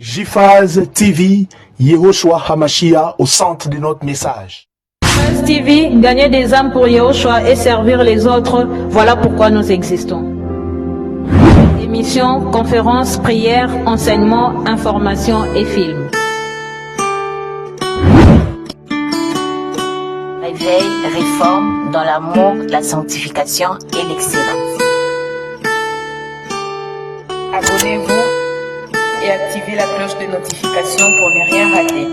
JPhase TV, Yehoshua Hamashiach au centre de notre message. JPhase TV, gagner des âmes pour Yehoshua et servir les autres, voilà pourquoi nous existons. Émissions, conférences, prières, enseignements, informations et films. Réveil, réforme dans l'amour, la sanctification et l'excellence. Abonnez-vous et activez la cloche de notification pour ne rien rater.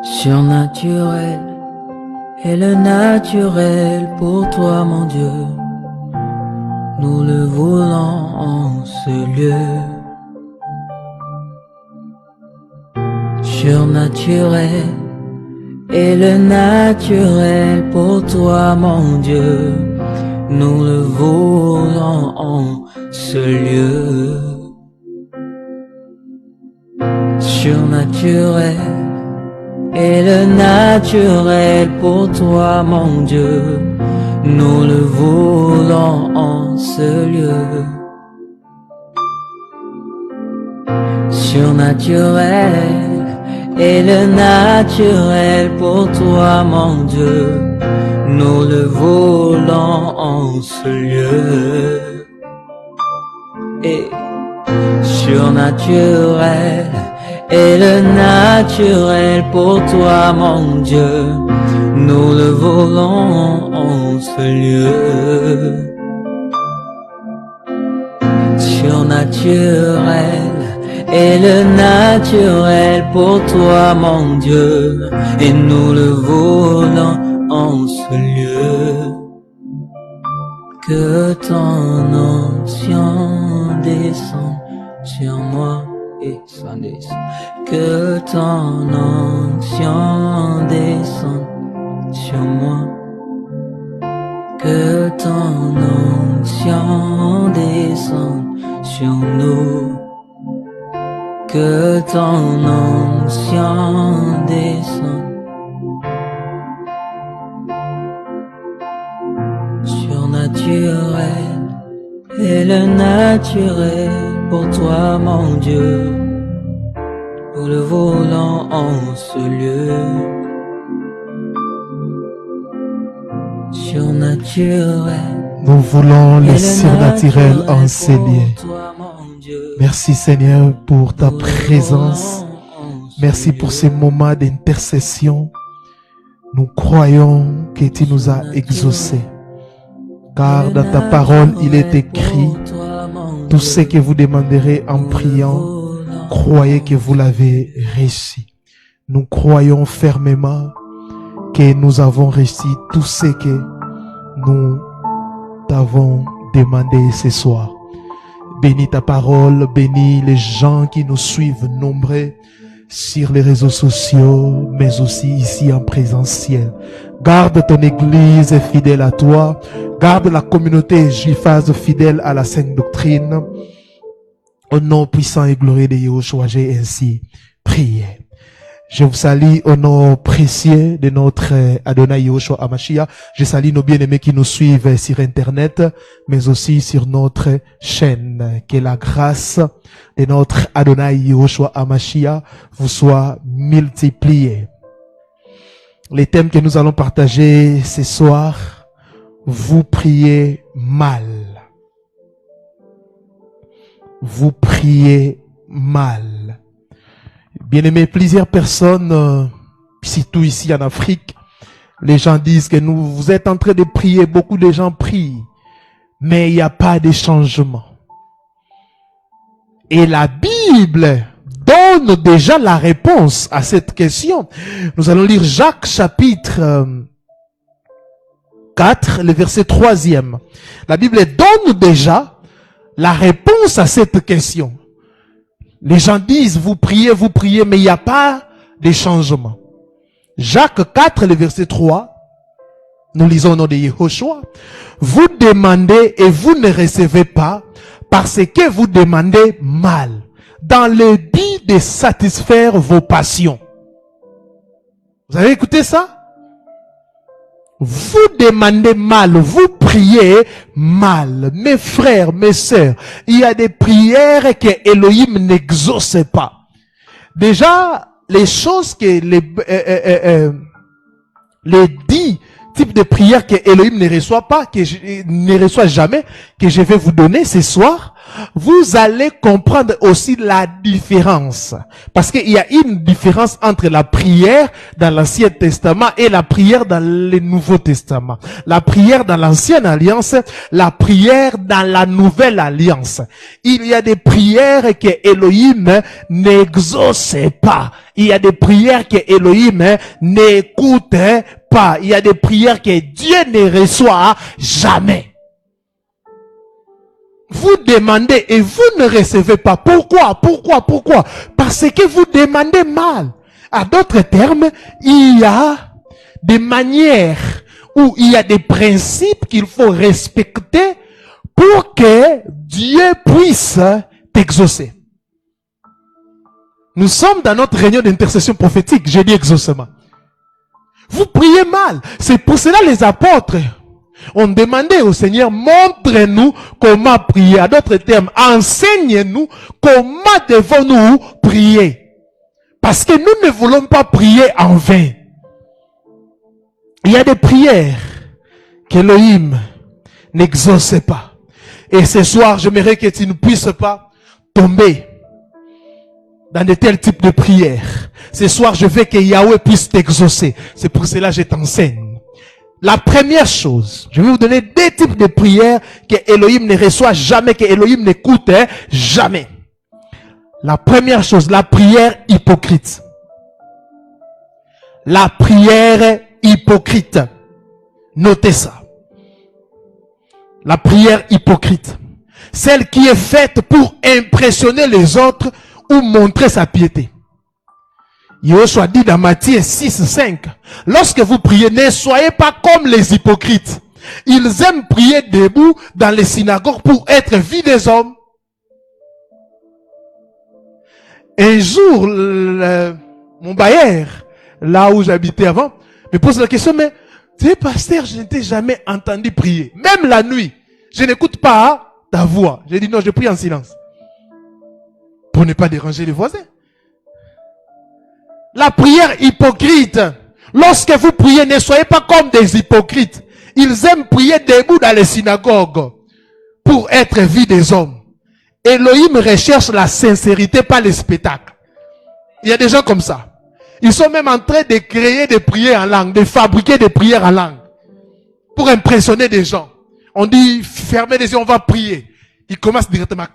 Surnaturel est le naturel pour toi, mon Dieu. Nous le voulons en ce lieu. Surnaturel est le naturel pour toi, mon Dieu. Nous le voulons en ce lieu. Surnaturel est le naturel pour toi, mon Dieu. Nous le voulons en ce lieu. Surnaturel est le naturel pour toi, mon Dieu. Nous le voulons en ce lieu. Et surnaturel est le naturel pour toi, mon Dieu. Nous le voulons en ce lieu. Surnaturel est le naturel pour toi, mon Dieu. Et nous le voulons en ce lieu. Que ton onction descende sur moi. Et ça descend. Que ton onction descende sur moi. Que ton onction descende sur nous. Que ton onction descende. Surnaturel est le naturel pour toi, mon Dieu. Nous le voulons en ce lieu. Surnaturel. Nous voulons le surnaturel en ces lieux. Merci Seigneur pour ta présence. Merci pour ces moments d'intercession. Nous croyons que tu nous as exaucés. Car dans ta parole, il est écrit, tout ce que vous demanderez en priant, croyez que vous l'avez reçu. Nous croyons fermement que nous avons reçu tout ce que nous t'avons demandé ce soir. Bénis ta parole, bénis les gens qui nous suivent nombreux sur les réseaux sociaux, mais aussi ici en présentiel. Garde ton église fidèle à toi. Garde la communauté JPhase fidèle à la sainte doctrine. Au nom puissant et glorieux de Yehoshua, j'ai ainsi prié. Je vous salue au nom précieux de notre Adonai Yehoshua Hamashiach. Je salue nos bien-aimés qui nous suivent sur Internet, mais aussi sur notre chaîne. Que la grâce de notre Adonai Yehoshua Hamashiach vous soit multipliée. Les thèmes que nous allons partager ce soir, vous priez mal. Vous priez mal. Bien-aimés, plusieurs personnes, surtout ici en Afrique, les gens disent que vous êtes en train de prier, beaucoup de gens prient, mais il n'y a pas de changement. Et la Bible donne déjà la réponse à cette question. Nous allons lire Jacques chapitre 4, le verset 3e. La Bible donne déjà la réponse à cette question. Les gens disent, vous priez, mais il n'y a pas de changement. Jacques 4, le verset 3, nous lisons au nom de Yehoshua. Vous demandez et vous ne recevez pas parce que vous demandez mal, dans le but de satisfaire vos passions. Vous avez écouté ça? Vous demandez mal, vous priez mal. Mes frères, mes sœurs, il y a des prières que Elohim n'exauce pas. Déjà, les choses que les 10 types de prières que Elohim ne reçoit pas, ne reçoit jamais, que je vais vous donner ce soir, vous allez comprendre aussi la différence. Parce qu'il y a une différence entre la prière dans l'Ancien Testament et la prière dans le Nouveau Testament. La prière dans l'Ancienne Alliance, la prière dans la Nouvelle Alliance. Il y a des prières que Elohim n'exauce pas. Il y a des prières que Elohim n'écoute pas. Il y a des prières que Dieu ne reçoit jamais. Vous demandez et vous ne recevez pas. Pourquoi? Parce que vous demandez mal. À d'autres termes, il y a des manières où il y a des principes qu'il faut respecter pour que Dieu puisse t'exaucer. Nous sommes dans notre réunion d'intercession prophétique. J'ai dit exaucement. Vous priez mal. C'est pour cela les apôtres ont demandé au Seigneur, montre-nous comment prier. À d'autres termes, enseigne-nous comment devons-nous prier. Parce que nous ne voulons pas prier en vain. Il y a des prières qu'Elohim n'exauce pas. Et ce soir, j'aimerais que tu ne puisses pas tomber dans de tels types de prières. Ce soir, je veux que Yahweh puisse t'exaucer. C'est pour cela que je t'enseigne. La première chose, je vais vous donner 2 types de prières que Elohim ne reçoit jamais, que Elohim n'écoute jamais. La première chose, la prière hypocrite. La prière hypocrite. Notez ça. La prière hypocrite. Celle qui est faite pour impressionner les autres ou montrer sa piété. Yoshua dit dans Matthieu 6, 5, lorsque vous priez, ne soyez pas comme les hypocrites. Ils aiment prier debout dans les synagogues pour être vus des hommes. Un jour, mon bailleur, là où j'habitais avant, me pose la question, mais tu es pasteur, je n'ai jamais entendu prier. Même la nuit, je n'écoute pas ta voix. J'ai dit non, je prie en silence. Pour ne pas déranger les voisins. La prière hypocrite. Lorsque vous priez, ne soyez pas comme des hypocrites. Ils aiment prier debout dans les synagogues pour être vus des hommes. Elohim recherche la sincérité, pas les spectacles. Il y a des gens comme ça. Ils sont même en train de créer des prières en langue, de fabriquer des prières en langue pour impressionner des gens. On dit, fermez les yeux, on va prier. Ils commencent directement.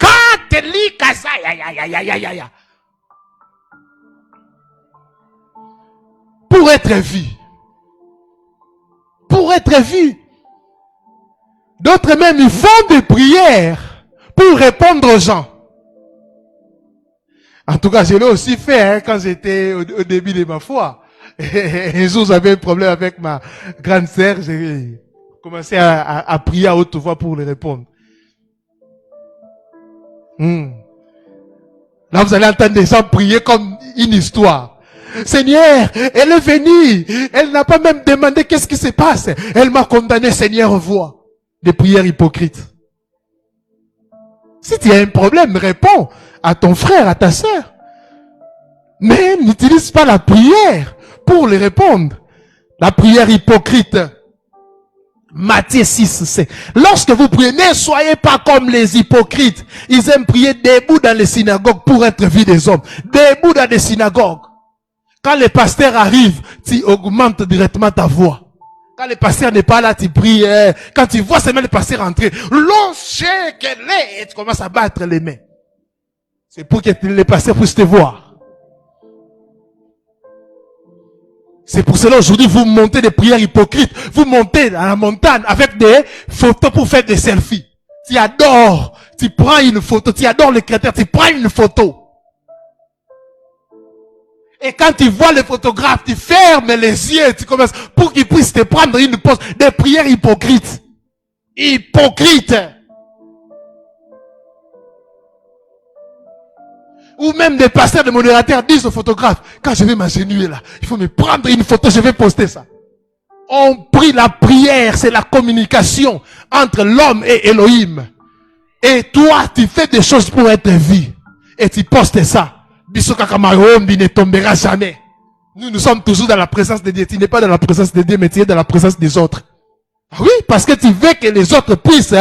Pour être vu. Pour être vu. D'autres même, ils font des prières pour répondre aux gens. En tout cas, je l'ai aussi fait quand j'étais au début de ma foi. Un jour, j'avais un problème avec ma grande sœur. J'ai commencé à prier à haute voix pour lui répondre. Là, vous allez entendre des gens prier comme une histoire. Seigneur, elle est venue. Elle n'a pas même demandé qu'est-ce qui se passe. Elle m'a condamné, Seigneur, vois. Des prières hypocrites. Si tu as un problème, réponds à ton frère, à ta sœur. Mais n'utilise pas la prière pour les répondre. La prière hypocrite. Matthieu 6, 5. Lorsque vous priez, ne soyez pas comme les hypocrites. Ils aiment prier debout dans les synagogues pour être vus des hommes. Debout dans les synagogues. Quand le pasteur arrive, tu augmentes directement ta voix. Quand le pasteur n'est pas là, tu pries. Quand tu vois seulement le pasteur entrer, et tu commences à battre les mains. C'est pour que le pasteur puisse te voir. C'est pour cela aujourd'hui vous montez des prières hypocrites. Vous montez à la montagne avec des photos pour faire des selfies. Tu adores, tu prends une photo, tu adores les chrétiens, tu prends une photo. Et quand tu vois le photographe, tu fermes les yeux, tu commences pour qu'il puisse te prendre une pause. Des prières hypocrites. Hypocrites. Ou même des pasteurs, des modérateurs disent aux photographes, quand je vais m'agenouiller là, il faut me prendre une photo, je vais poster ça. On prie, la prière, c'est la communication entre l'homme et Elohim. Et toi, tu fais des choses pour être vu. Et tu postes ça. Il ne tombera jamais. Nous sommes toujours dans la présence de Dieu. Tu n'es pas dans la présence de Dieu, mais tu es dans la présence des autres. Oui, parce que tu veux que les autres puissent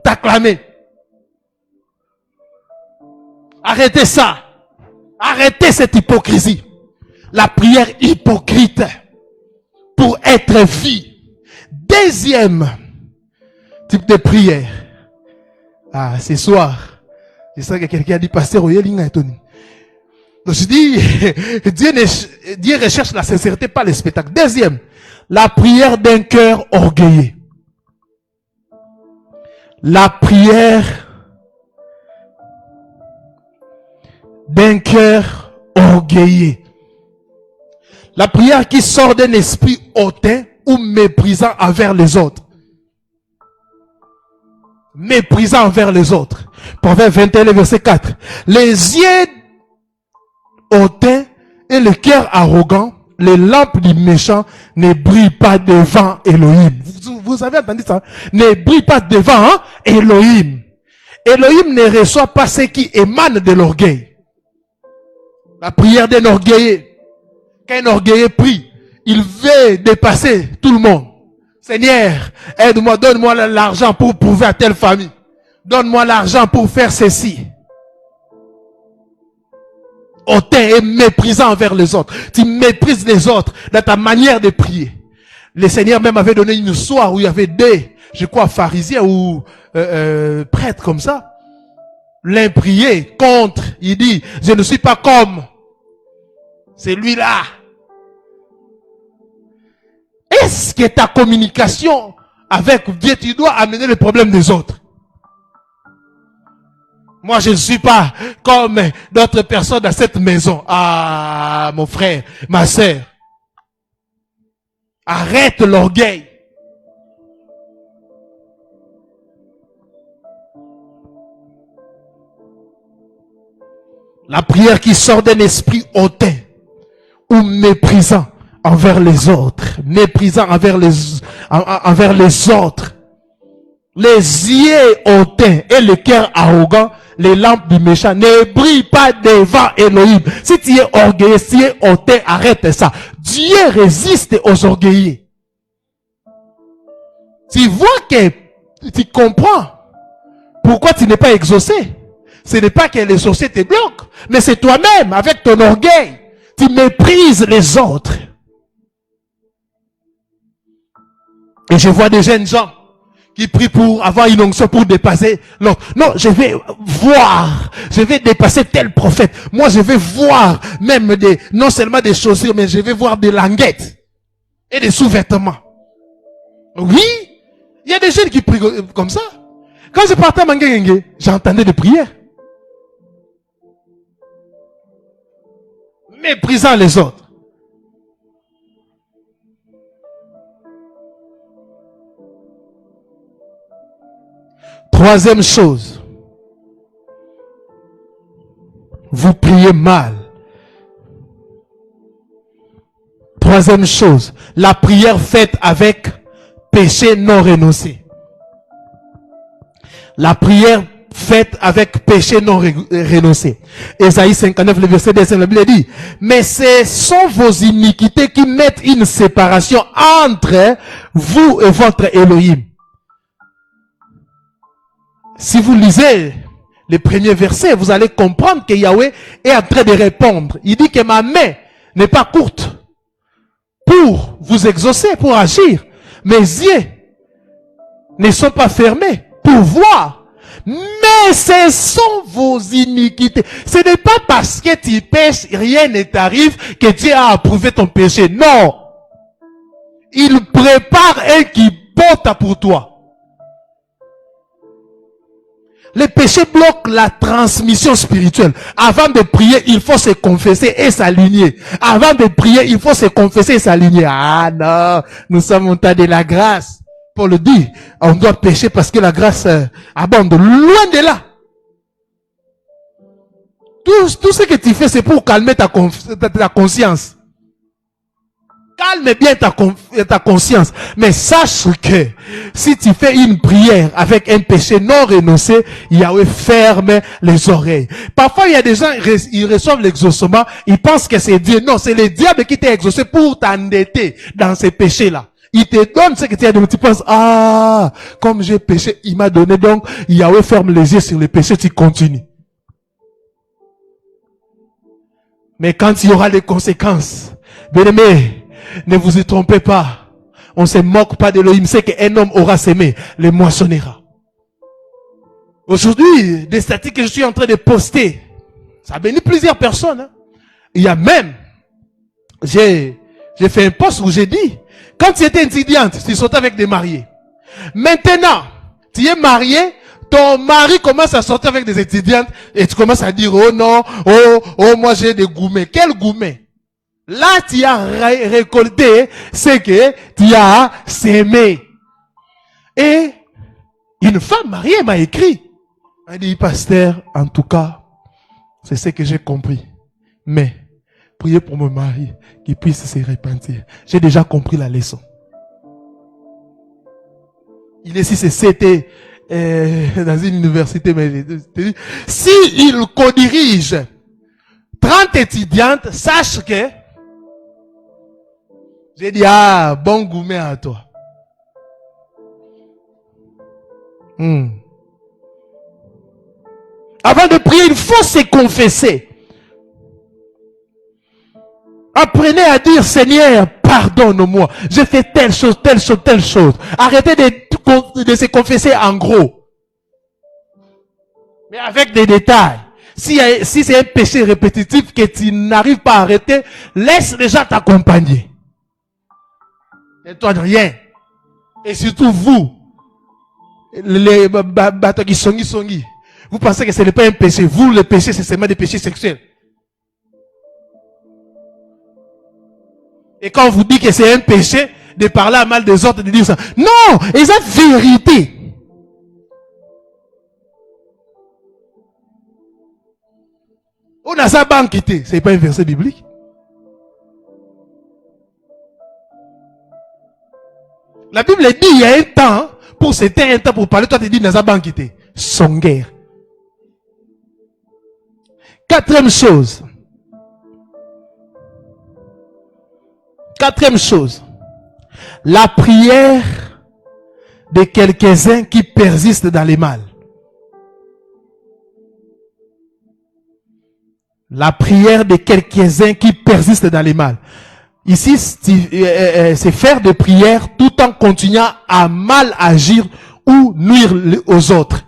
t'acclamer. Arrêtez ça. Arrêtez cette hypocrisie. La prière hypocrite pour être vu. Deuxième type de prière. Ah, ce soir, je sens que quelqu'un a dit, pasteur, donc je dis, Dieu recherche la sincérité, pas le spectacle. Deuxième, la prière d'un cœur orgueilleux. La prière d'un cœur orgueilleux. La prière qui sort d'un esprit hautain ou méprisant envers les autres. Méprisant envers les autres. Proverbe 21, verset 4. Les yeux hautains et le cœur arrogant, les lampes du méchant ne brillent pas devant Elohim. Vous avez entendu ça? Ne brillent pas devant Elohim. Elohim ne reçoit pas ce qui émane de l'orgueil. La prière d'un orgueilleux. Quand un orgueilleux prie, il veut dépasser tout le monde. Seigneur, aide-moi, donne-moi l'argent pour prouver à telle famille. Donne-moi l'argent pour faire ceci. Hautain et méprisant envers les autres. Tu méprises les autres dans ta manière de prier. Le Seigneur même avait donné une histoire où il y avait des, je crois, pharisiens ou prêtres comme ça. L'un priait contre. Il dit, je ne suis pas comme celui-là. Est-ce que ta communication avec Dieu, tu dois amener le problème des autres? Moi, je ne suis pas comme d'autres personnes dans cette maison. Ah, mon frère, ma sœur. Arrête l'orgueil. La prière qui sort d'un esprit hautain ou méprisant envers les autres, méprisant envers les autres, les yeux hautains et le cœur arrogant, les lampes du méchant ne brillent pas devant Elohim. Si tu es orgueilleux, si tu es hautain, arrête ça. Dieu résiste aux orgueilleux. Tu vois que tu comprends pourquoi tu n'es pas exaucé. Ce n'est pas que les sorciers te bloquent, mais c'est toi-même avec ton orgueil. Tu méprises les autres. Et je vois des jeunes gens qui prient pour avoir une onction pour dépasser l'autre. Non, je vais voir, je vais dépasser tel prophète. Moi, je vais voir même non seulement des chaussures, mais je vais voir des languettes et des sous-vêtements. Oui, il y a des jeunes qui prient comme ça. Quand je partais à Manguengue, j'entendais des prières. Méprisant les autres. Troisième chose, vous priez mal. Troisième chose, la prière faite avec péché non renoncé. La prière faite avec péché non renoncé. Ésaïe 59, le verset 10, la Bible dit, mais ce sont vos iniquités qui mettent une séparation entre vous et votre Elohim. Si vous lisez les premiers versets, vous allez comprendre que Yahweh est en train de répondre. Il dit que ma main n'est pas courte pour vous exaucer, pour agir. Mes yeux ne sont pas fermés pour voir. Mais ce sont vos iniquités. Ce n'est pas parce que tu pêches, rien ne t'arrive, que Dieu a approuvé ton péché. Non. Il prépare un kibota pour toi. Le péché bloque la transmission spirituelle. Avant de prier, il faut se confesser et s'aligner. Avant de prier, il faut se confesser et s'aligner. Ah non, nous sommes au temps de la grâce. Paul dit, on doit pécher parce que la grâce abonde. Loin de là. Tout ce que tu fais, c'est pour calmer ta conscience. Calme bien ta conscience. Mais sache que si tu fais une prière avec un péché non renoncé, Yahweh ferme les oreilles. Parfois, il y a des gens, ils reçoivent l'exaucement, ils pensent que c'est Dieu. Non, c'est le diable qui t'a exaucé pour t'endetter dans ces péchés-là. Il te donne ce que tu as donné. Tu penses, ah, comme j'ai péché, il m'a donné, donc Yahweh ferme les yeux sur les péchés, tu continues. Mais quand il y aura des conséquences, bien-aimés, ne vous y trompez pas. On ne se moque pas d'Elohim. C'est qu'un homme aura semé, le moissonnera. Aujourd'hui, des statistiques que je suis en train de poster, ça a béni plusieurs personnes. Hein. Il y a même, j'ai fait un post où j'ai dit, quand tu étais étudiante, tu sortais avec des mariés. Maintenant, tu es marié, ton mari commence à sortir avec des étudiantes et tu commences à dire, oh non, oh, moi j'ai des gourmets. Quel gourmet? Là, tu as récolté ce que tu as sémé. Et une femme mariée m'a écrit. Elle dit, pasteur, en tout cas, c'est ce que j'ai compris. Mais, priez pour mon mari, qu'il puisse se repentir. J'ai déjà compris la leçon. Il est si c'était dans une université, mais si il co-dirige 30 étudiantes, sache que j'ai dit, ah, bon gourmet à toi. Avant de prier, il faut se confesser. Apprenez à dire, Seigneur, pardonne-moi. J'ai fait telle chose, telle chose, telle chose. Arrêtez de se confesser en gros. Mais avec des détails. Si c'est un péché répétitif que tu n'arrives pas à arrêter, laisse les gens t'accompagner. Et toi de rien. Et surtout vous, les batoki songi. Vous pensez que ce n'est pas un péché. Vous, le péché, c'est seulement des péchés sexuels. Et quand on vous dit que c'est un péché de parler à mal des autres, de dire ça. Non, et c'est vérité. On a sa banquité. Ce n'est pas un verset biblique. La Bible dit il y a un temps, pour c'était un temps pour parler, toi tu dis Naza banquité. Son guerre. Quatrième chose. La prière de quelques-uns qui persistent dans les mal. La prière de quelques-uns qui persistent dans les mal. Ici, c'est faire des prières tout en continuant à mal agir ou nuire aux autres.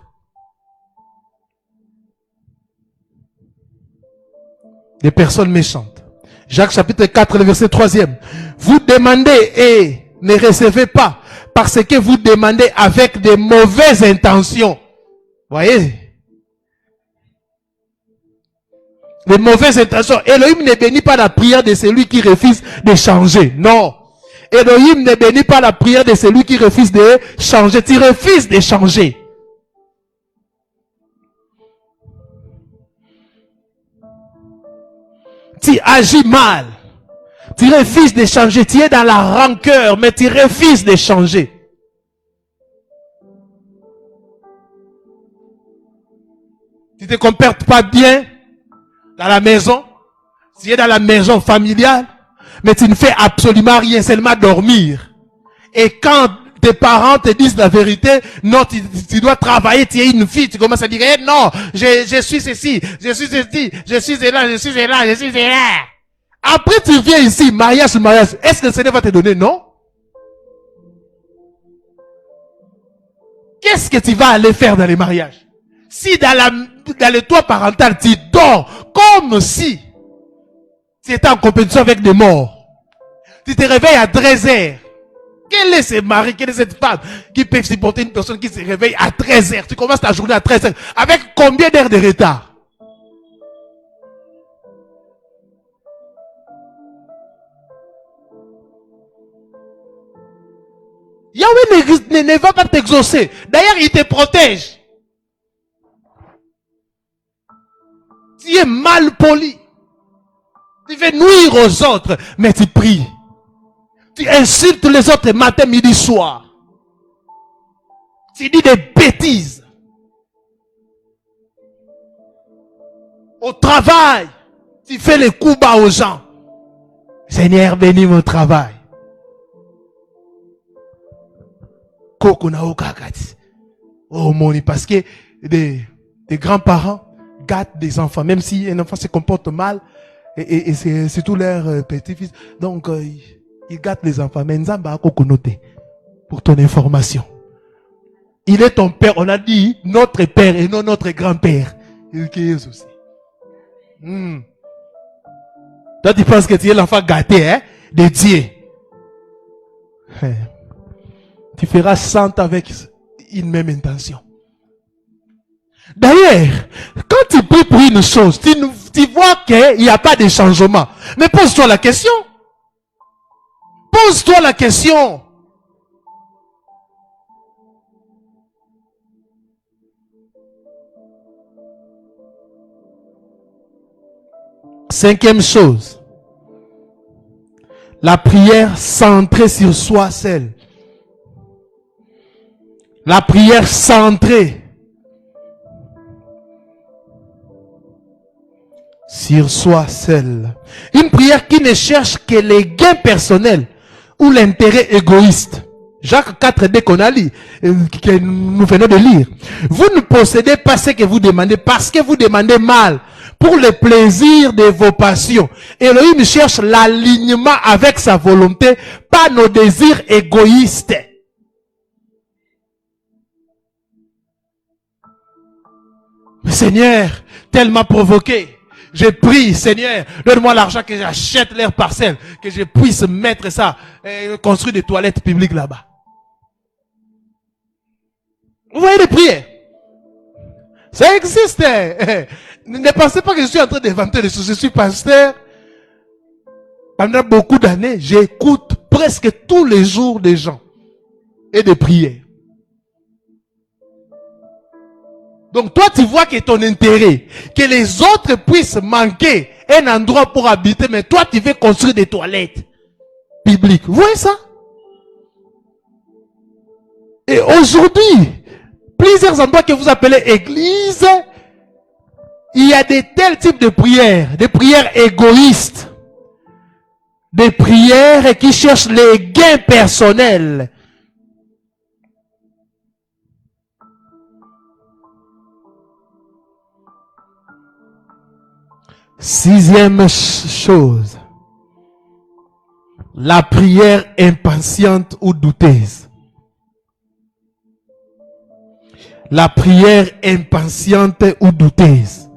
Des personnes méchantes. Jacques chapitre 4, le verset 3e. Vous demandez et ne recevez pas parce que vous demandez avec de mauvaises intentions. Voyez? Les mauvaises intentions. Elohim ne bénit pas la prière de celui qui refuse de changer. Non. Elohim ne bénit pas la prière de celui qui refuse de changer. Tu refuses de changer. Tu agis mal. Tu refuses de changer. Tu es dans la rancœur, mais tu refuses de changer. Tu ne te comportes pas bien dans la maison. Tu es dans la maison familiale, mais tu ne fais absolument rien, seulement dormir. Et quand tes parents te disent la vérité, non, tu dois travailler, tu es une fille, tu commences à dire, eh, non, je suis ceci, je suis ceci, je suis là, je suis là, je suis là. Après, tu viens ici, mariage. Est-ce que le Seigneur va te donner? Non. Qu'est-ce que tu vas aller faire dans les mariages? Si dans le toit parental, tu dors comme si tu étais en compétition avec des morts. Tu te réveilles à 13 heures. Quel est ce mari, quelle est cette femme qui peut supporter une personne qui se réveille à 13 heures? Tu commences ta journée à 13 heures. Avec combien d'heures de retard? Yahweh ne va pas t'exaucer. D'ailleurs, il te protège. Tu es mal poli. Tu veux nuire aux autres, mais tu pries. Tu insultes les autres matin, midi, soir. Tu dis des bêtises. Au travail, tu fais les coups bas aux gens. Seigneur, bénis mon travail. Oh mon, parce que des grands-parents gâtent des enfants, même si un enfant se comporte mal, et c'est tout leur petit-fils. Donc, ils gâtent les enfants. Mais Nzamba a kokonoté, pour ton information. Il est ton père. On a dit notre père et non notre grand-père. Aussi. Toi, tu penses que tu es l'enfant gâté, hein, de Dieu. Tu feras 100 avec une même intention. D'ailleurs, quand tu pries pour une chose, tu vois qu'il n'y a pas de changement. Mais pose-toi la question. Pose-toi la question. Cinquième chose. La prière centrée sur soi seul. La prière centrée sur soi seul. Une prière qui ne cherche que les gains personnels ou l'intérêt égoïste. Jacques 4, qu'on a lu, que nous venons de lire. Vous ne possédez pas ce que vous demandez parce que vous demandez mal, pour le plaisir de vos passions. Elohim cherche l'alignement avec sa volonté, pas nos désirs égoïstes. Mais Seigneur, tel m'a provoqué. Je prie, Seigneur, donne-moi l'argent que j'achète leurs parcelles, que je puisse mettre ça, et construire des toilettes publiques là-bas. Vous voyez les prières? Ça existe. Ne pensez pas que je suis en train d'inventer des choses. Je suis pasteur. Pendant beaucoup d'années, j'écoute presque tous les jours des gens et des prières. Donc toi, tu vois que ton intérêt, que les autres puissent manquer un endroit pour habiter, mais toi, tu veux construire des toilettes publiques. Vous voyez ça? Et aujourd'hui, plusieurs endroits que vous appelez église, il y a de tels types de prières, des prières égoïstes, des prières qui cherchent les gains personnels. Sixième chose, la prière impatiente ou douteuse. La prière impatiente ou douteuse.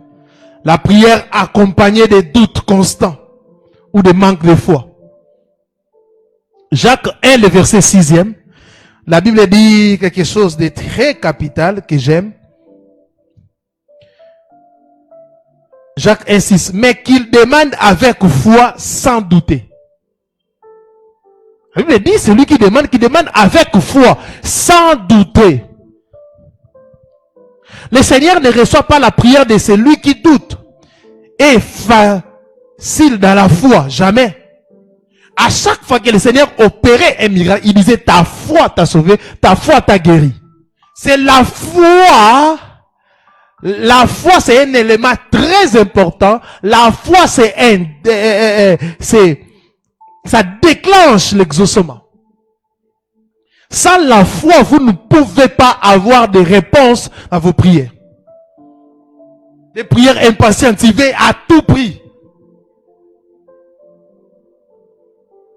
La prière accompagnée de doutes constants ou de manque de foi. Jacques 1, le verset 6e. La Bible dit quelque chose de très capital que j'aime. Jacques 1, 6. Mais qu'il demande avec foi sans douter. La Bible dit celui qui demande avec foi sans douter. Le Seigneur ne reçoit pas la prière de celui qui doute. Et facile dans la foi, jamais. À chaque fois que le Seigneur opérait un miracle, il disait ta foi t'a sauvé, ta foi t'a guéri. C'est la foi. La foi, c'est un élément très important. La foi, ça déclenche l'exaucement. Sans la foi, vous ne pouvez pas avoir de réponses à vos prières. Des prières impatientes, tu veux à tout prix.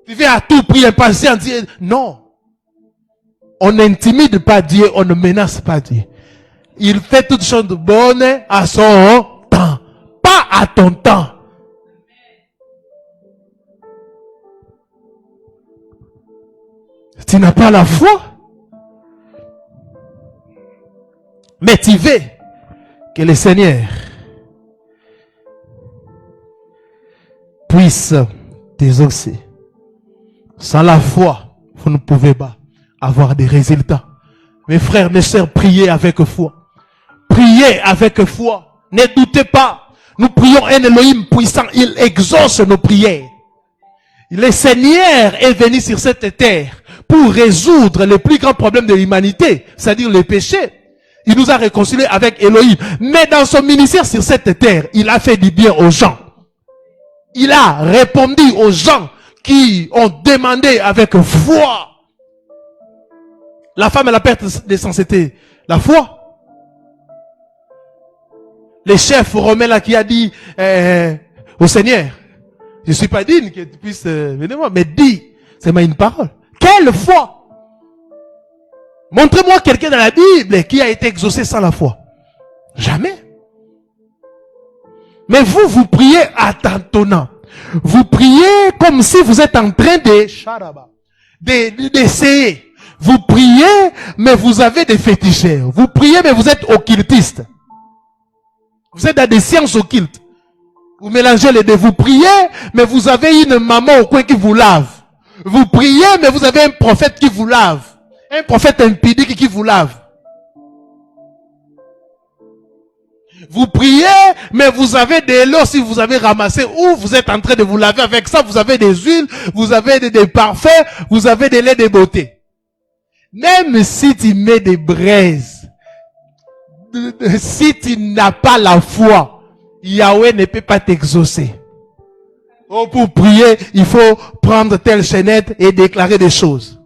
Tu veux à tout prix impatient. Non. On n'intimide pas Dieu, on ne menace pas Dieu. Il fait toutes choses bonnes à son temps, pas à ton temps. Tu n'as pas la foi, mais tu veux que le Seigneur puisse t'exaucer. Sans la foi, vous ne pouvez pas avoir des résultats. Mes frères, mes sœurs, priez avec foi. Priez avec foi. Ne doutez pas. Nous prions un Elohim puissant. Il exauce nos prières. Le Seigneur est venu sur cette terre pour résoudre les plus grands problèmes de l'humanité, c'est-à-dire les péchés. Il nous a réconciliés avec Elohim. Mais dans son ministère sur cette terre, il a fait du bien aux gens. Il a répondu aux gens qui ont demandé avec foi. La femme et la perte des sens, c'était la foi. Le chef romain là qui a dit au Seigneur, je suis pas digne que tu puisses venir moi, mais dis, c'est moi une parole. Quelle foi? Montrez-moi quelqu'un dans la Bible qui a été exaucé sans la foi. Jamais. Mais vous, vous priez à tâtonnant. Vous priez comme si vous êtes en train d'essayer. Vous priez, mais vous avez des féticheurs. Vous priez, mais vous êtes occultiste. Vous êtes dans des sciences occultes. Vous mélangez les deux. Vous priez, mais vous avez une maman au coin qui vous lave. Vous priez, mais vous avez un prophète qui vous lave. Un prophète impudique qui vous lave. Vous priez, mais vous avez des lots si vous avez ramassé ou vous êtes en train de vous laver avec ça. Vous avez des huiles, vous avez des parfums, vous avez des laits de beauté. Même si tu mets des braises, si tu n'as pas la foi, Yahweh ne peut pas t'exaucer. Oh, pour prier, il faut prendre telle chaînette et déclarer des choses.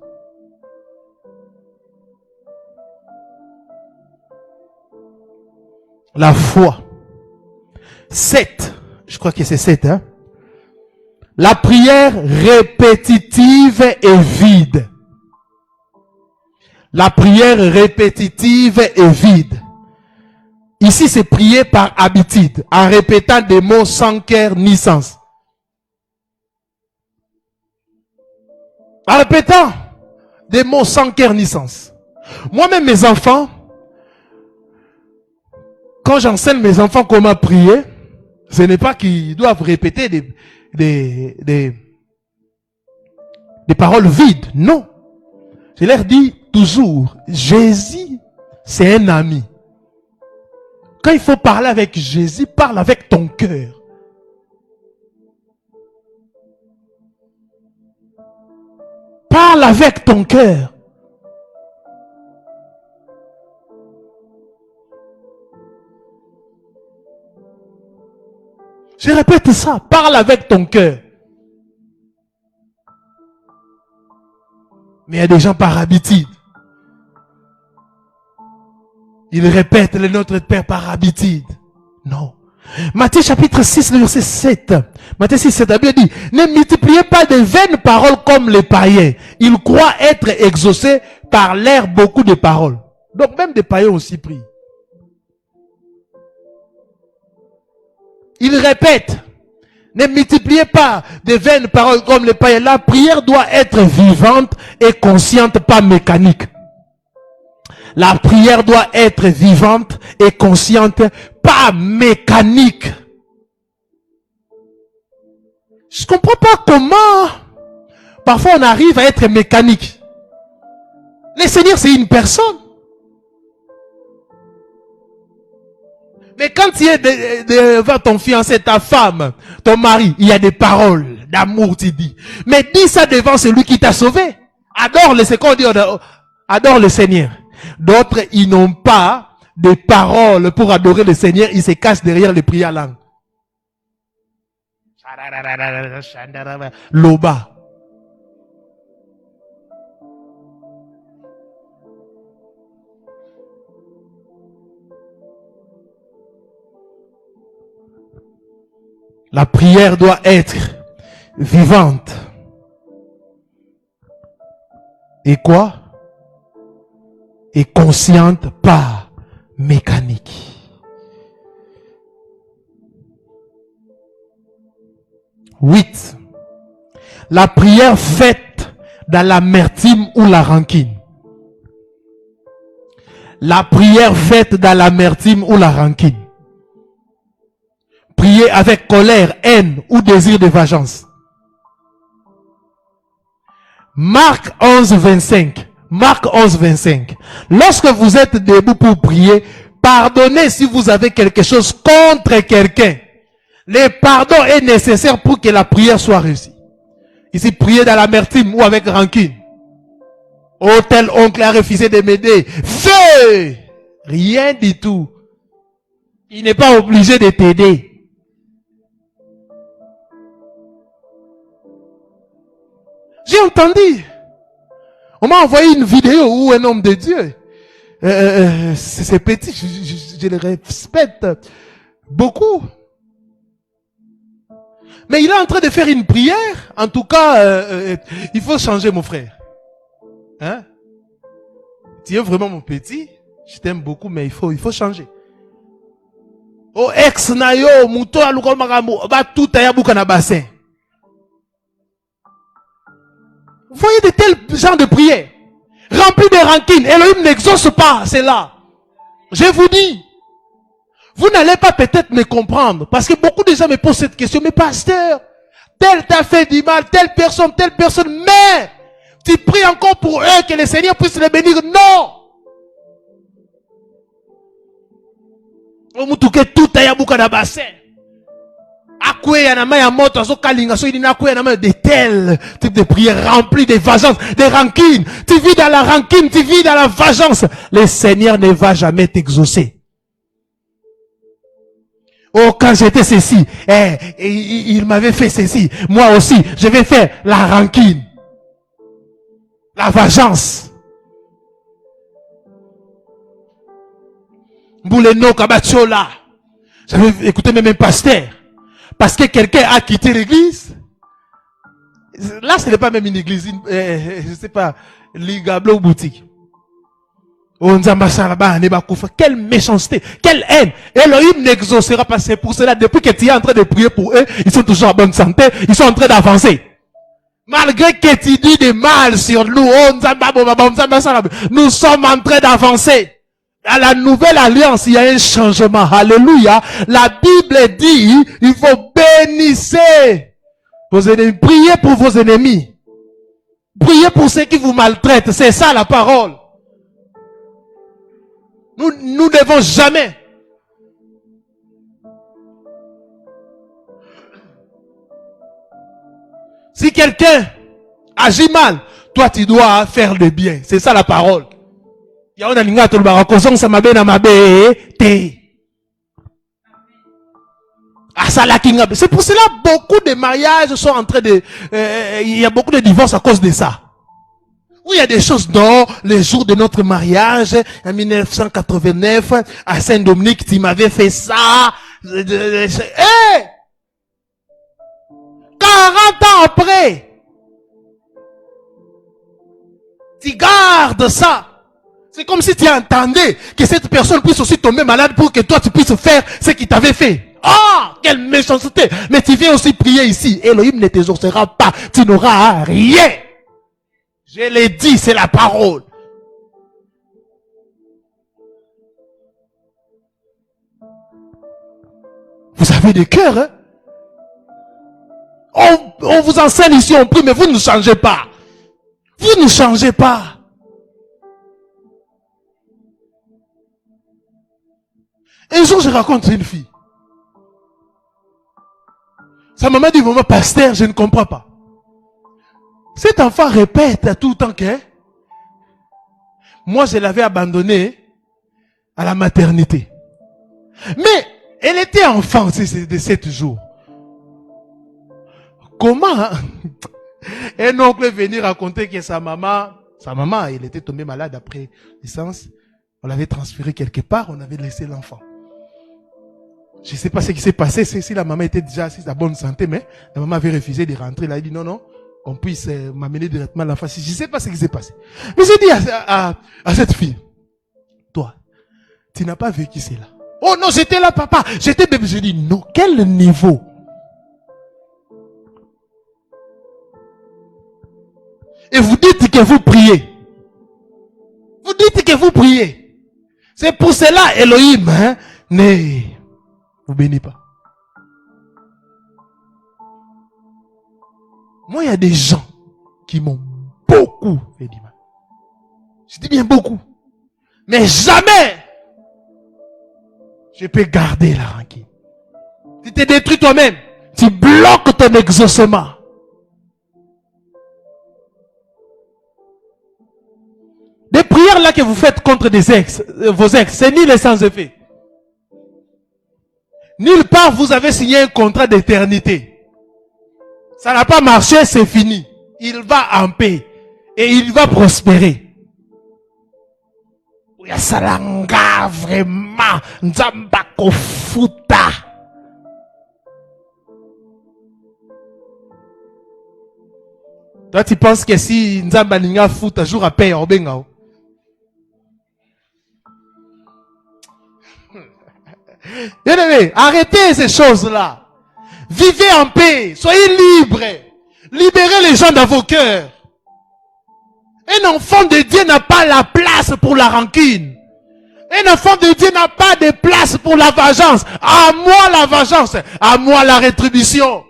La foi. 7. Je crois que c'est 7, hein. La prière répétitive et vide. La prière répétitive et vide. Ici, c'est prier par habitude, en répétant des mots sans cœur ni sens. En répétant des mots sans cœur ni sens. Moi-même, mes enfants, quand j'enseigne mes enfants comment prier, ce n'est pas qu'ils doivent répéter des paroles vides. Non. Je leur dis toujours, Jésus, c'est un ami. Quand il faut parler avec Jésus, parle avec ton cœur. Parle avec ton cœur. Je répète ça, parle avec ton cœur. Mais il y a des gens par habitude. Ils répètent le Notre Père par habitude. Non. Matthieu chapitre 6, le verset 7. Matthieu 6, 7, la Bible dit, ne multipliez pas de vaines paroles comme les païens. Ils croient être exaucés par l'air beaucoup de paroles. Donc même des païens aussi prient. Ils répètent. Ne multipliez pas de vaines paroles comme les païens. La prière doit être vivante et consciente, pas mécanique. La prière doit être vivante et consciente, pas mécanique. Je comprends pas comment parfois on arrive à être mécanique. Le Seigneur, c'est une personne. Mais quand tu es devant ton fiancé, ta femme, ton mari, il y a des paroles d'amour, tu dis. Mais dis ça devant celui qui t'a sauvé. Adore le Seigneur. Adore le Seigneur. D'autres, ils n'ont pas de paroles pour adorer le Seigneur. Ils se cachent derrière les prières langues. Loba. La prière doit être vivante. Et quoi? Et consciente, pas mécanique. Huit. La prière faite dans l'amertume ou la rancune. La prière faite dans l'amertume ou la rancune. Prier avec colère, haine ou désir de vengeance. Marc 11, 25. Marc 11, 25. Lorsque vous êtes debout pour prier, pardonnez si vous avez quelque chose contre quelqu'un. Le pardon est nécessaire pour que la prière soit réussie. Ici, prier dans l'amertume ou avec rancune. Oh, tel oncle a refusé de m'aider. Feu! Rien du tout. Il n'est pas obligé de t'aider. J'ai entendu. On m'a envoyé une vidéo où un homme de Dieu, c'est petit, je le respecte beaucoup. Mais il est en train de faire une prière. En tout cas, il faut changer, mon frère. Hein? Tu es vraiment mon petit. Je t'aime beaucoup, mais il faut changer. Oh, ex nayo, muto aluko magamu, ba tout ayabuka na bassin. Vous voyez de tels genres de prières, remplis de rancune. Elohim n'exauce pas cela. Je vous dis. Vous n'allez pas peut-être me comprendre. Parce que beaucoup de gens me posent cette question. Mais pasteur, tel t'a fait du mal, telle personne, mais tu pries encore pour eux que le Seigneur puisse les bénir. Non! Omutuke tout ayabuka na bassin. Akwe yanama ya moto azo kalinga so ilina akwe yanama de tels types de prières remplies de vengeance, de rancune. Tu vis dans la rancune, tu vis dans la vengeance. Le Seigneur ne va jamais t'exaucer. Oh, quand j'étais ceci, il m'avait fait ceci. Moi aussi, je vais faire la rancune. La vengeance. Bouleno Kabachola. J'avais écouté même un pasteur. Parce que quelqu'un a quitté l'église. Là, ce n'est pas même une église, je sais pas, Ligablo ou boutique. Quelle méchanceté, quelle haine. Elohim n'exaucera pas. C'est pour cela, depuis que tu es en train de prier pour eux, ils sont toujours en bonne santé, ils sont en train d'avancer. Malgré que tu dis des mal sur nous, nous sommes en train d'avancer. À la nouvelle alliance, il y a un changement. Alléluia. La Bible dit, il faut bénir vos ennemis. Priez pour vos ennemis. Priez pour ceux qui vous maltraitent. C'est ça la parole. Nous ne devons jamais. Si quelqu'un agit mal, toi tu dois faire le bien. C'est ça la parole. C'est pour cela beaucoup de mariages sont en train de... il y a beaucoup de divorces à cause de ça. Oui, il y a des choses dans les jours de notre mariage, en 1989, à Saint-Dominique, tu m'avais fait ça. 40 ans après, tu gardes ça. C'est comme si tu entendais que cette personne puisse aussi tomber malade pour que toi tu puisses faire ce qu'il t'avait fait. Ah, quelle méchanceté. Mais tu viens aussi prier ici. Elohim ne t'exaucera pas. Tu n'auras rien. Je l'ai dit, c'est la parole. Vous avez des cœurs, hein? On vous enseigne ici, on prie, mais vous ne changez pas. Vous ne changez pas. Un jour, je raconte une fille. Sa maman dit, maman, pasteur, je ne comprends pas. Cet enfant répète tout le temps que moi, je l'avais abandonné à la maternité. Mais elle était enfant de 7 jours. Comment un oncle est venu raconter que sa maman, elle était tombée malade après naissance. On l'avait transféré quelque part, on avait laissé l'enfant. Je ne sais pas ce qui s'est passé, si la maman était déjà assise à bonne santé, mais la maman avait refusé de rentrer. Elle a dit non, qu'on puisse m'amener directement l'enfant. Je ne sais pas ce qui s'est passé. Mais j'ai dit à cette fille, toi, tu n'as pas vécu cela. Oh non, j'étais là, papa. J'étais bébé. Je dis non, quel niveau? Et vous dites que vous priez. Vous dites que vous priez. C'est pour cela, Elohim, ne vous bénit pas. Moi, il y a des gens qui m'ont beaucoup fait du mal. Je dis bien beaucoup. Mais jamais je peux garder la rancune. Tu te détruis toi-même. Tu bloques ton exaucement. Des prières là que vous faites contre vos ex, c'est nul et sans effet. Nulle part vous avez signé un contrat d'éternité. Ça n'a pas marché, c'est fini. Il va en paix. Et il va prospérer. Salanga vraiment nzamba kofuta. Toi tu penses que si nzamba ninga futa jour à paix obenga. Bien-aimé, arrêtez ces choses-là. Vivez en paix, soyez libres. Libérez les gens dans vos cœurs. Un enfant de Dieu n'a pas la place pour la rancune. Un enfant de Dieu n'a pas de place pour la vengeance. À moi la vengeance, à moi la rétribution.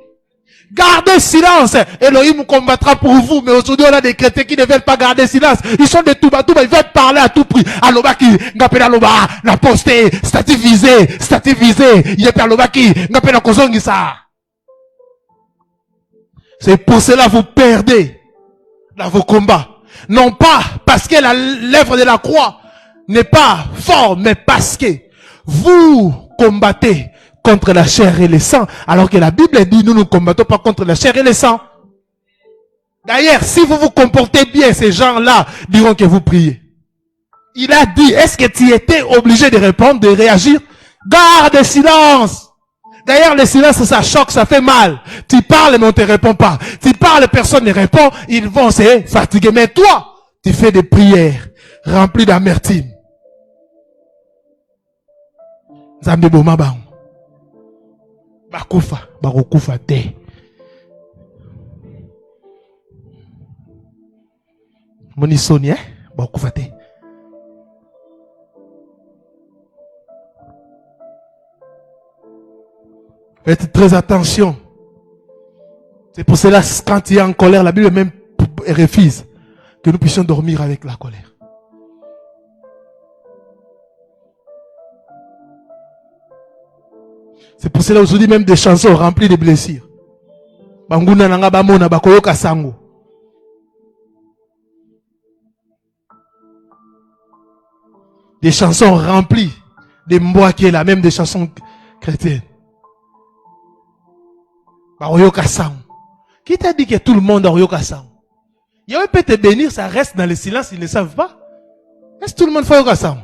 Gardez silence. Elohim combattra pour vous. Mais aujourd'hui, on a des chrétiens qui ne veulent pas garder silence. Ils sont des touba, ils veulent parler à tout prix. Alobaki, ngapela loba, la posté, statut visé, yepe alobaki, ngapela kozongisa. C'est pour cela que vous perdez dans vos combats. Non pas parce que l'œuvre de la croix n'est pas forte, mais parce que vous combattez contre la chair et le sang, alors que la Bible dit nous ne combattons pas contre la chair et le sang. D'ailleurs, si vous vous comportez bien, ces gens-là diront que vous priez. Il a dit, est-ce que tu étais obligé de répondre, de réagir? Garde silence. D'ailleurs, le silence, ça choque, ça fait mal. Tu parles, mais on ne te répond pas. Tu parles, personne ne répond, ils vont se fatiguer. Mais toi, tu fais des prières remplies d'amertume. Zambe boma bang. Bakufa, barokufa te. Monisoni, bakufa te. Faites très attention. C'est pour cela, quand il y a en colère, la Bible même refuse que nous puissions dormir avec la colère. C'est pour cela aujourd'hui même des chansons remplies de blessures. Banguna nanga bamona bakoyoka sango. Des chansons remplies de mboakela, même des chansons chrétiennes. Bakoyoka sango. Qui t'a dit que tout le monde a yoka sango? Yahweh peut te bénir, ça reste dans le silence, ils ne savent pas. Est-ce que tout le monde fait yoka sango?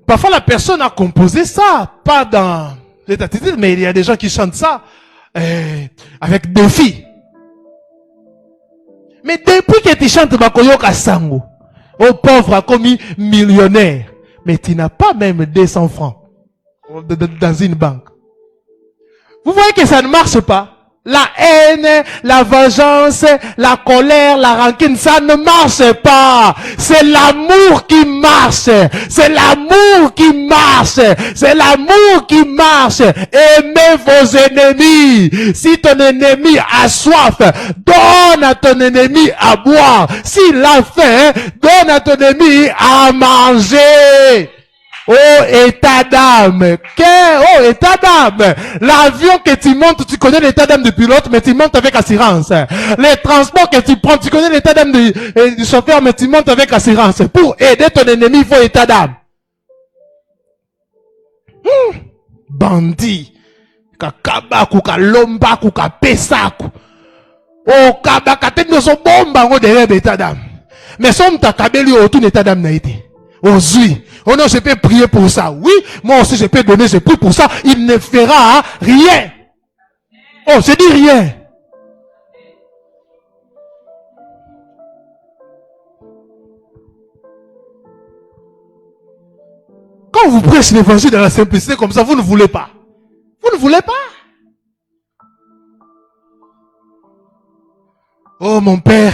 Parfois, la personne a composé ça, pas dans l'état d'esprit, mais il y a des gens qui chantent ça avec défi. Mais depuis que tu chantes Bakoyoka Sango, oh pauvre a commis millionnaire, mais tu n'as pas même 200 francs dans une banque. Vous voyez que ça ne marche pas. La haine, la vengeance, la colère, la rancune, ça ne marche pas. C'est l'amour qui marche. C'est l'amour qui marche. C'est l'amour qui marche. Aimez vos ennemis. Si ton ennemi a soif, donne à ton ennemi à boire. S'il a faim, donne à ton ennemi à manger. Oh, état d'âme. Oh, état d'âme. L'avion que tu montes, tu connais l'état d'âme du pilote, mais tu montes avec assurance. Les transports que tu prends, tu connais l'état d'âme du chauffeur, mais tu montes avec assurance. Pour aider ton ennemi, il faut état d'âme. Bandit. Kakabaku, kalombaku, kapesaku. Oh, kabakate no so bomba ngo derrière l'état d'âme. Mais son takabeli autour état d'âme n'a été. Oh, oui. Oh non, je peux prier pour ça. Oui, moi aussi je peux donner, je prie pour ça. Il ne fera rien. Oh, je dis rien. Quand vous prêchez l'évangile dans la simplicité comme ça, vous ne voulez pas. Vous ne voulez pas. Oh, mon père.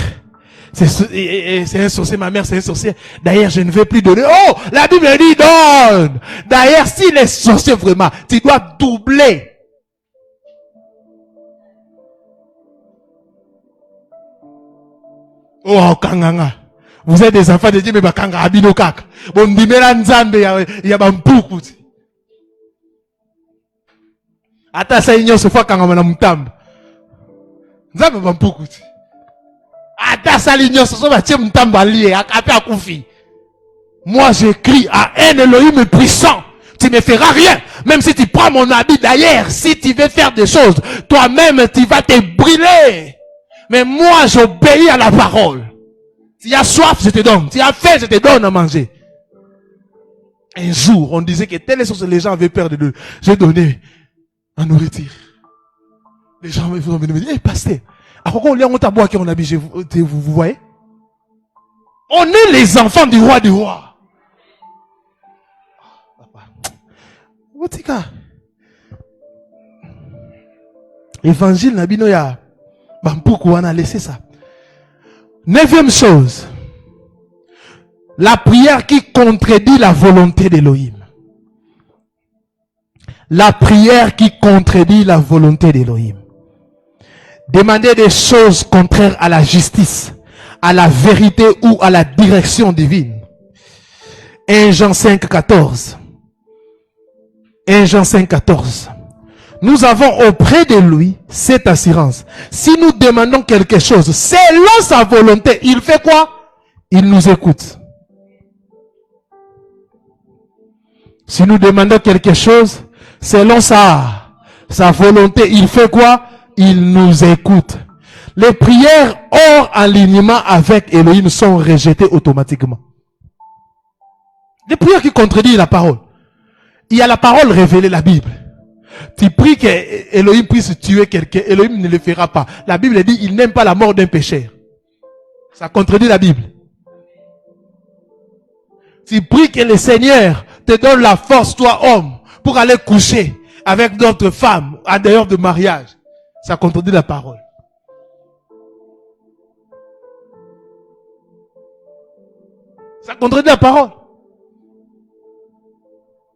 C'est un sorcier, ma mère c'est un sorcier. D'ailleurs, je ne vais plus donner. Oh, la Bible dit donne. D'ailleurs, s'il est sorcier vraiment, tu dois doubler. Oh, Kanganga. Vous êtes des enfants de Dieu, mais bakanga abino kaka. Bon, dimela nzambe ya bampuku. Ata sa inyo se fois kanga na mutamba. Nzambe bampuku. Ata sa l'inyo se soit batie mutamba lié, ape akufi. Moi, j'écris à un Elohim puissant. Tu ne feras rien. Même si tu prends mon habit d'ailleurs, si tu veux faire des choses, toi-même, tu vas te brûler. Mais moi, j'obéis à la parole. Tu as soif, je te donne. Tu as faim, je te donne à manger. Un jour, on disait que telle chose, les gens avaient peur de nous. J'ai donné à nourriture. Les gens me disaient, hey, pasteur, à quoi on lit en taboua qu'on habille, vous voyez? On est les enfants du roi du roi. Évangile Nabino ya Bampuku on a laissé ça. 9e chose, la prière qui contredit la volonté d'Élohim. La prière qui contredit la volonté d'Élohim. Demander des choses contraires à la justice, à la vérité ou à la direction divine. 1 Jean 5, 14. 1 Jean 5, 14. Nous avons auprès de lui cette assurance. Si nous demandons quelque chose selon sa volonté, il fait quoi? Il nous écoute. Si nous demandons quelque chose selon sa volonté, il fait quoi? Il nous écoute. Les prières hors alignement avec Elohim sont rejetées automatiquement. Les prières qui contredisent la parole. Il y a la parole révélée, la Bible. Tu pries que Elohim puisse tuer quelqu'un, Elohim ne le fera pas. La Bible dit, il n'aime pas la mort d'un pécheur. Ça contredit la Bible. Tu pries que le Seigneur te donne la force, toi homme, pour aller coucher avec d'autres femmes, en dehors de mariage. Ça contredit la parole. Ça contredit la parole.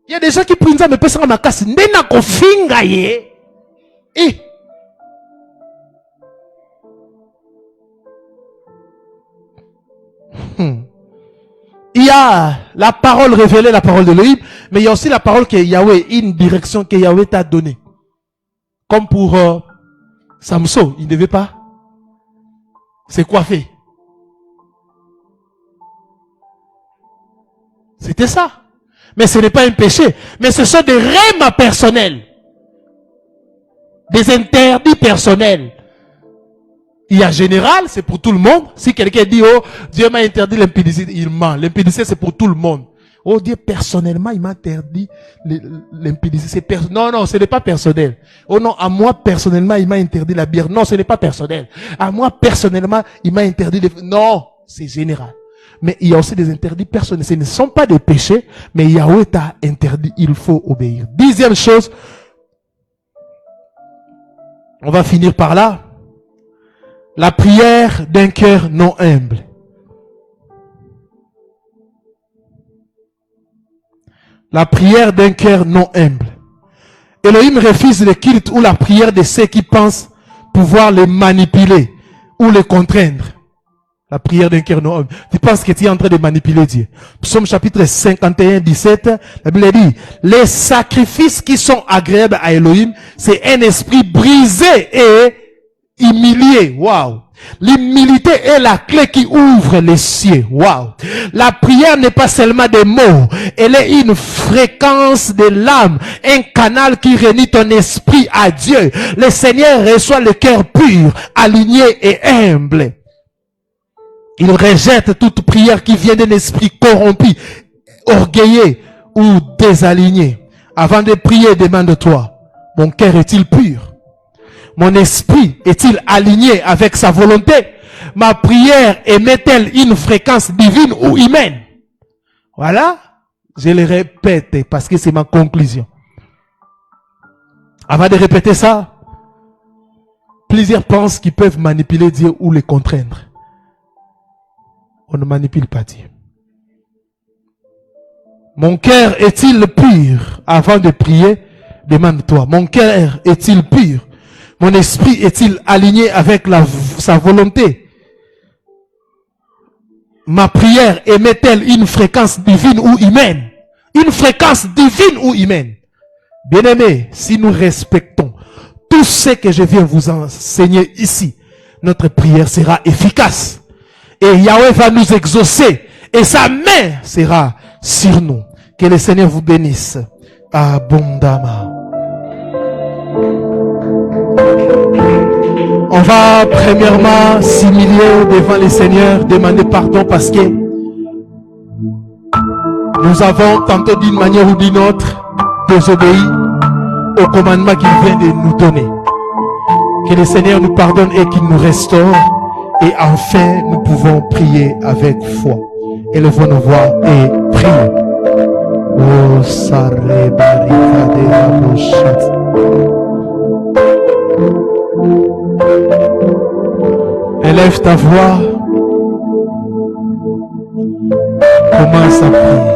Il y a des gens qui prient ça, mais personne n'a casse. Nena kofinga ye. Eh. Il y a la parole révélée, la parole de l'Élohim, mais il y a aussi la parole que Yahweh, une direction que Yahweh t'a donnée. Comme pour Samson, il ne devait pas se coiffer. C'était ça. Mais ce n'est pas un péché. Mais ce sont des règles personnels. Des interdits personnels. Il y a général, c'est pour tout le monde. Si quelqu'un dit, oh, Dieu m'a interdit l'impudicité, il ment. L'impudicité, c'est pour tout le monde. Oh, Dieu, personnellement, il m'a interdit l'impudicité. Non, non, ce n'est pas personnel. Oh non, à moi, personnellement, il m'a interdit la bière. Non, ce n'est pas personnel. À moi, personnellement, il m'a interdit Non, c'est général. Mais il y a aussi des interdits personnels. Ce ne sont pas des péchés, mais Yahweh t'a interdit, il faut obéir. 10e chose, on va finir par là. La prière d'un cœur non humble. La prière d'un cœur non humble. Elohim refuse le culte ou la prière de ceux qui pensent pouvoir les manipuler ou les contraindre. La prière d'un cœur non humble. Tu penses que tu es en train de manipuler Dieu. Psaume chapitre 51, 17, la Bible dit, les sacrifices qui sont agréables à Elohim, c'est un esprit brisé et humilié. Waouh. L'humilité est la clé qui ouvre les cieux. Waouh. La prière n'est pas seulement des mots. Elle est une fréquence de l'âme. Un canal qui réunit ton esprit à Dieu. Le Seigneur reçoit le cœur pur, aligné et humble. Il rejette toute prière qui vient d'un esprit corrompu, orgueilleux ou désaligné. Avant de prier, demande-toi, mon cœur est-il pur? Mon esprit est-il aligné avec sa volonté? Ma prière émet-elle une fréquence divine ou humaine? Voilà. Je le répète parce que c'est ma conclusion. Avant de répéter ça, plusieurs pensent qu'ils peuvent manipuler Dieu ou le contraindre. On ne manipule pas Dieu. Mon cœur est-il pur? Avant de prier, demande-toi, mon cœur est-il pur? Mon esprit est-il aligné avec sa volonté? ma prière émet-elle une fréquence divine ou humaine? Une fréquence divine ou humaine? Bien-aimés, si nous respectons tout ce que je viens vous enseigner ici, notre prière sera efficace. Et Yahweh va nous exaucer. Et sa main sera sur nous. Que le Seigneur vous bénisse abondamment. On va premièrement s'humilier devant le Seigneur, demander pardon parce que nous avons tantôt d'une manière ou d'une autre désobéi au commandement qu'il vient de nous donner. Que le Seigneur nous pardonne et qu'il nous restaure. Et enfin, nous pouvons prier avec foi. Élevons nos voix et prions. Oh, Saré Barika de la Bouchette. Élève ta voix. Commence à prier.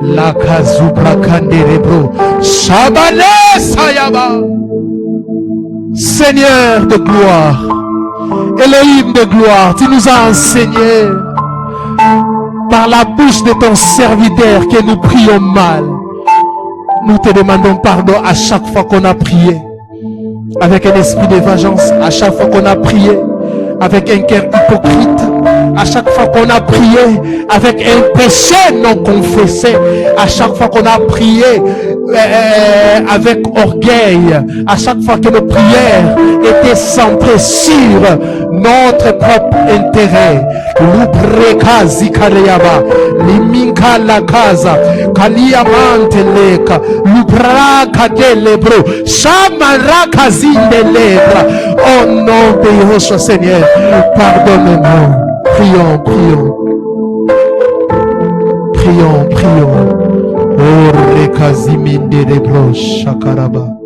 La Kazubra Kanderebro Shabane Sayaba. Seigneur de gloire, Elohim de gloire, tu nous as enseigné par la bouche de ton serviteur que nous prions mal. Nous te demandons pardon à chaque fois qu'on a prié avec un esprit de vengeance, à chaque fois qu'on a prié avec un cœur hypocrite, à chaque fois qu'on a prié avec un péché non confessé, à chaque fois qu'on a prié avec orgueil, à chaque fois que nos prières étaient centrées sur notre propre intérêt. Lubreka zikaleaba, liminka la casa, kaliamanteleka, lubraka delebro, shamaraka zindelebra. Au nom de Yeshua, Seigneur, pardonne-nous. Prions, prions. Prions, prions. Oh, rekaziminde de broche, shakaraba.